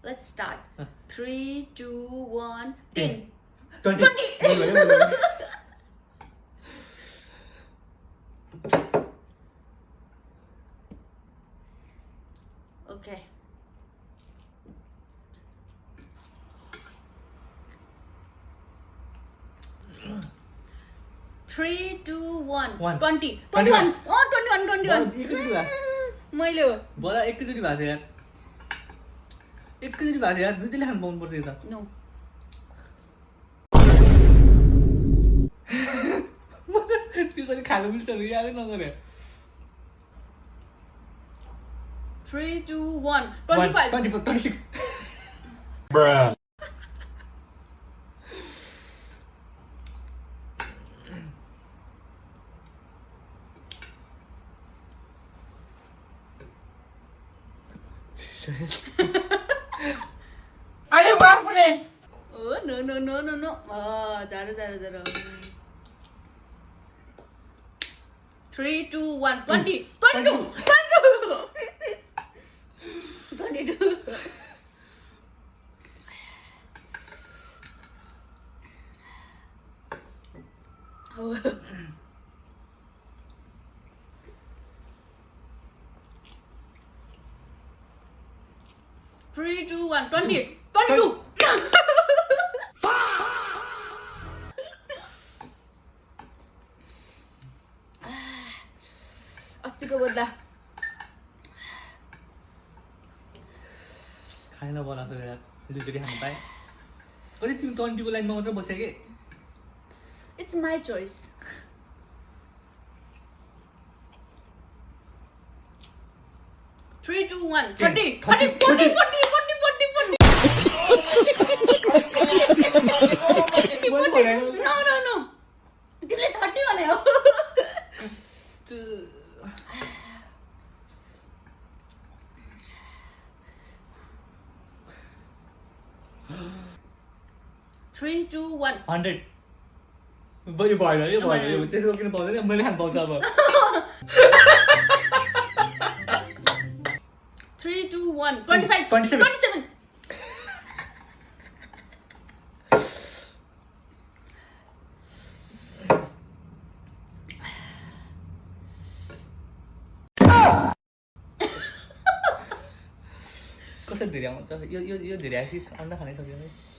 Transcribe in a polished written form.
Let's start. 3, 2, 1, 10. 20. 20. Okay. 3, 2, 1. 20. 21. Oh, 21, 21. मैले हो बडा एकैचोटि भएको थियो यार एकैचोटि भएको थियो यार दुईटैले खानु पाउनुपर्छ यो त नो त्यसरी खानु मिल्छ भने यादै नगरे 3, 2, 1. 25. 24 26 Bruh. अरे बाप रे Oh, no. Zero. 3, 2, 1. 20. 22. 22. Oh. 3, 2, 1. 20. 22. अस्तिको बदला खाइ नबनाएको थियो यार दुईचोटि खानु पाएँ कति तिमी 20 को लाइनमा मात्र बस्यो कि It's my choice. Three, 2, 1. 30. 40. 40. 40. 40. No. तिमीले 30 भन्यो. Three, 2, 1. 100 यो भएन त्यसको किन पाउँदैन मैले खानु पाउँछ अब 3, 2, 1. 25. 27. कसरी धेरै आउँछ यो धेरै आएपछि अन्डा खानै सक्यो